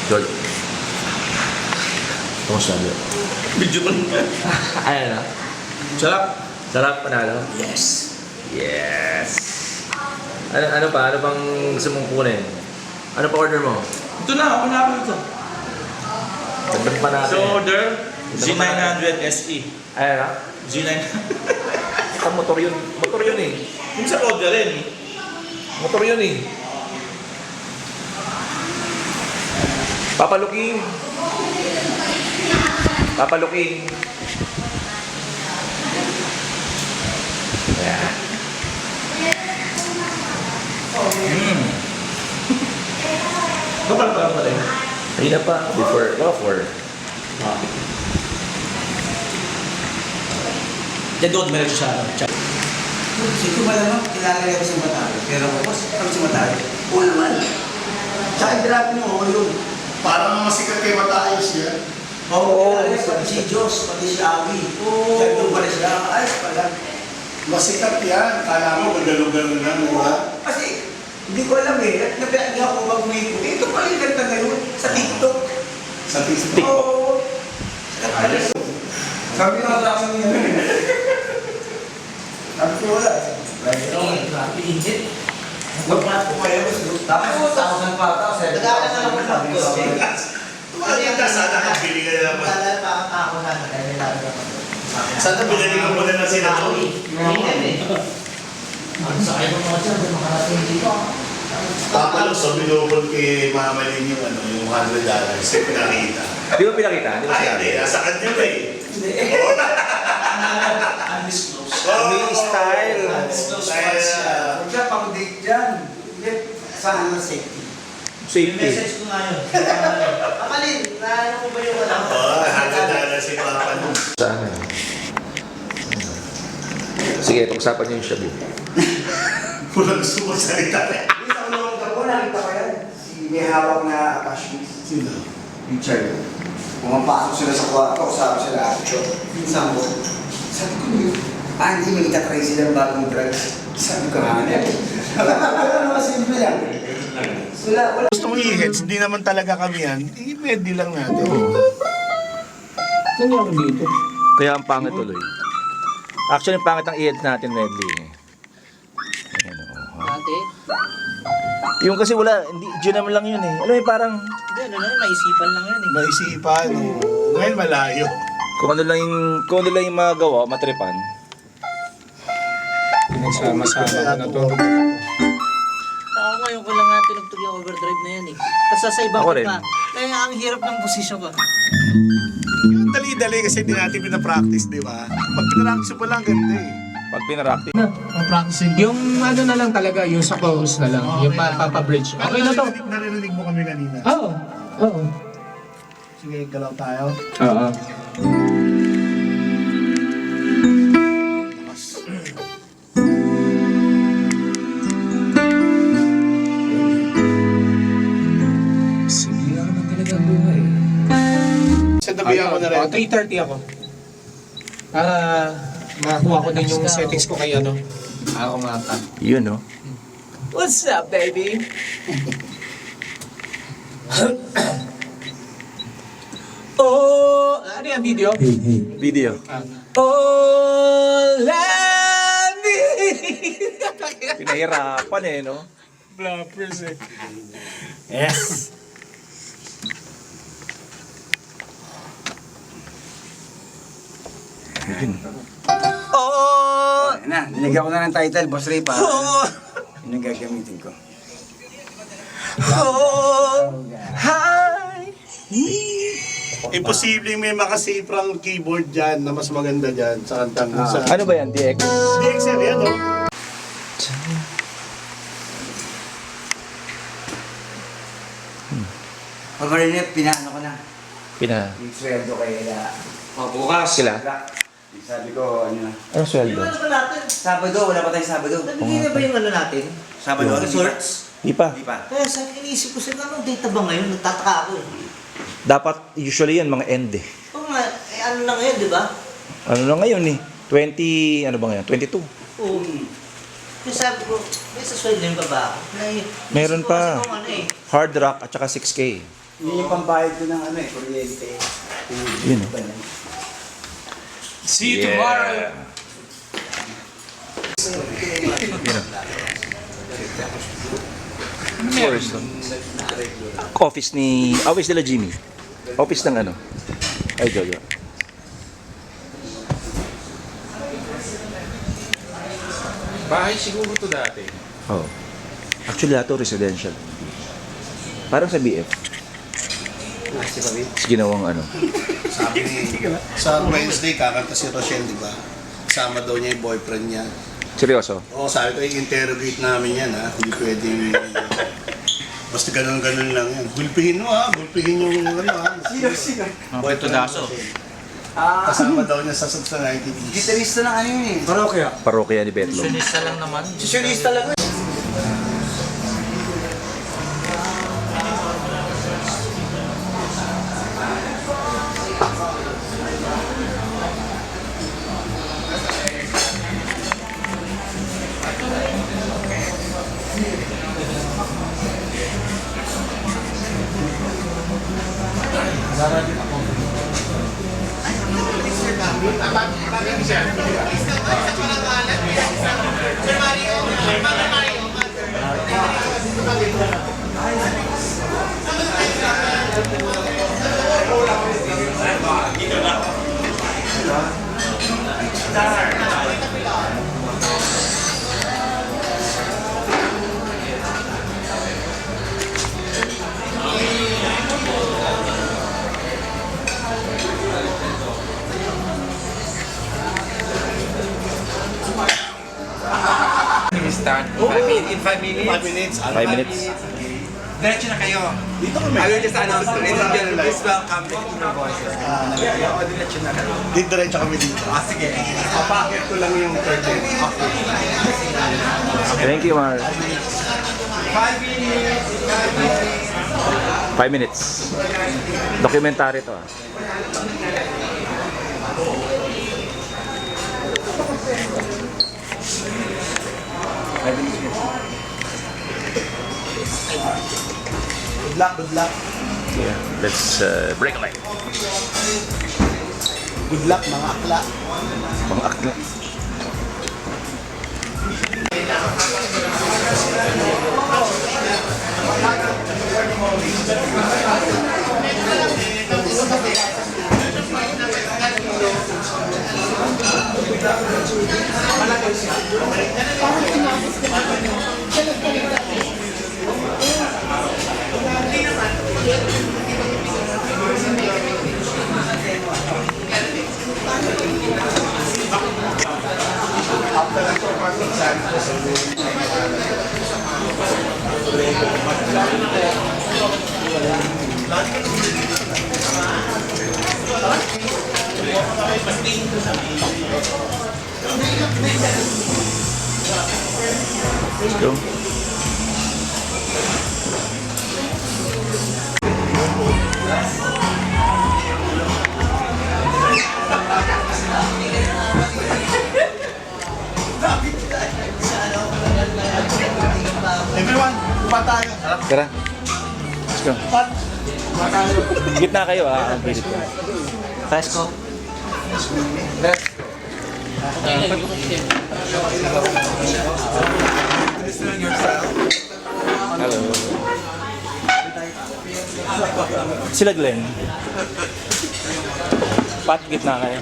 George. Kamusta niyo? Video ko lang. Ayan na. Sarap. Sarap, panalo. Yes. Yes! Ano pa? Ano pang gusto mong kunin? Ano pa order mo? Ito na, ako na ito. Dagdag pa natin. So order, G900 SE. Ayan na. G900. Ito motor yun. Motor yun eh. Yung sa order rin. Motor yun eh. Papaluking. Papaluking. Ayan. Kapal pa rin. Ayun na pa. Before. Diyan doon, meron siya sa Sino ba naman, kilala niya si Matari. Pero boss, kami si Matari. Oo naman. Tsaka i-drop niyo, oo yun. Parang mga sikat kay Matayos yan. Oo, pati si Diyos, pati si Awi. Oo. Nagdoon pala siya, ayos pala. Masikat yan. Kala mo, magdalo-galo lang, di ba? Kasi, hindi ko alam eh. At nabiyak niya ako mag-uwi ko. Ito pala yung ganda ngayon sa TikTok. Sa TikTok. Oo. Sabi nga sa akin niya. Sabi ko wala. Grabe, init. Magplat ko kayo. Tapos 1,000 pa ata. Nag-aaral na naman ako. Tumakita, sana kabili ka naman. Wala pa ako na. Kaya nilagay ako. Sana binalik ka muna ng senador. Init eh. Ang sakay mo mga dyan, makarating dito. Tapos, so binubol kay Mama Lynn yung $100. Pinakita. Di ba pinakita? Di ba Ay, siya? hindi. Nasa kanya ba eh. Hindi. Undisclosed. May style. Undisclosed funds siya. Huwag siya pang-date dyan. Hindi. Saan na safety? Safety. Message ko nga yun. Kakalin, naano ko ba yung alam? Oo, $100 si Papa nun. Sana. Sige, pag-usapan niyo yung Shabu. Kulang gusto magsalita. Hindi sa unang gabi, nakita ko yan. Si may hawak na attachment. Sino? Richard. Pumapasok sila sa kwarto, sabi sila, pinsan ko. Sabi ko yun, hindi may itatry sila ng bagong drugs. Sabi ko, hanap. Wala naman simple lang. Wala. Gusto mo i-heads, hindi naman talaga kami yan. I-medley lang natin. Nangyari dito. Kaya ang pangit tuloy. Actually, ang pangit ang i-heads natin, medley. Ayan, oh. Ate? Yung kasi wala, hindi, dyan naman lang yun eh. Alam mo, parang, Hindi, ano lang, maisipan lang yun eh. Maisipan. Ngayon malayo. kung ano lang yung magawa, matripan. Pinagsama-sama na to. Ako ngayon ko lang nga tinugtog yung overdrive na yan eh. Tapos sa ibang Ako rin. pa. Kaya ang hirap ng posisyon ko. Yung dali-dali kasi hindi natin pinapractice, di ba? Pag pinapractice mo lang, ganda eh. Pag pinarakti. Practicing. Yung ano na lang talaga, yung sa chorus na lang. Yung papa-bridge. Okay na to. Narinig mo kami kanina. Oo. Oo. Sige, galaw tayo. Oo. Sige lang naman talaga ang buhay. Sa dabihan ko na rin. 3:30 ako. Para makakuha ko din yung settings ko kay ano. Ako nga ka. Yun, no? What's up, baby? Oh! Ano yung video? Video. Oh, Landy! Pinahirapan eh, no? Blappers eh. Yes! Oh! Na, nilagyan ko na ng title, Boss Ray pa. Oh! Yun ang gagamitin ko. Oh! Hi! Imposibleng may makasiprang keyboard dyan na mas maganda dyan sa kantang sa... Ano ba yan, DX? DXL yan, no? Pag marinig, pinaano ko na. Pina. Yung sweldo kay Ela. Bukas sila? Sabi ko, ano na. Anong sweldo? Ano ba natin? Sabado, wala pa tayong Sabado. Nabigyan na ba yung ano natin? Sabado, Yung resorts? Di pa. Di pa. Kaya sa iniisip ko sila, anong data ba ngayon? Nagtataka ako eh. Dapat, usually yan, mga end eh. Oo nga, eh ano na ngayon, di ba? Ano na ngayon eh? 20, ano ba ngayon? 22. Oo. Kaya sabi ko, may sa sweldo yung baba ako. Meron pa. Kasi kung ano eh. Hard rock at saka 6K. Yun yung pambayad ko ng ano eh, kuryente. Yun o. See you tomorrow! Yun o. Office. Office ni... Office nila Jimmy. Office ng ano? Ay, Jojo. Bahay siguro to dati. Oh. Actually, lahat to residential. Parang sa BF. Ginawang ano. Sabi ni, sa Wednesday, kakanta si Rochelle, di ba? Kasama daw niya yung boyfriend niya. Seryoso? Oo, sabi ko, i-interrogate namin yan, ha? Hindi pwedeng... basta ganun-ganun lang yan. Gulpihin mo, ha? Gulpihin yung ano, ha? Sino? Tudaso. Kasama daw niya sa Substantive. Gitarista ng ano yun eh. Parokya. Parokya ni Betlo. Sunista lang naman. Sisyonista lang eh. We start in 5 minutes. 5 minutes. 5 minutes. Diretso na kayo. Dito kami. I will just announce, ladies and gentlemen, please welcome the Inner Voices. Diretso na kayo. Dito diretso kami dito. Sige. Papakit ko lang yung curtain. Thank you, Mar. 5 minutes. 5 minutes. Documentary to ah. Good luck, good luck. Yeah. Let's break a leg. Good luck, mga akla. Mga akla. Let's go. Everyone, kupa tayo. Tara. Let's go. Gitna kayo ah. Ang pilit ko. Pasko. Hello. Sila Glenn. Pat, gitna kayo.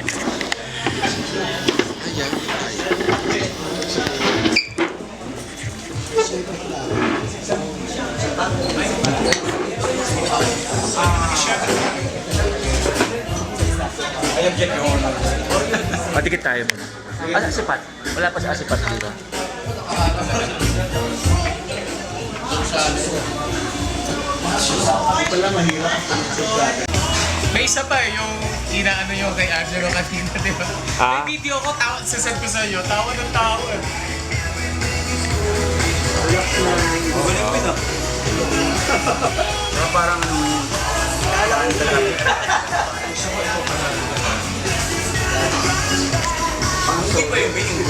Patikit tayo muna. Asa si Pat? Wala pa si Pat dito. May isa pa yung inaano yung kay Angelo kanina, di ba? Ah? May video ko, sasend ko sa iyo, tawa ng tawa. Parang Hindi pa yung video.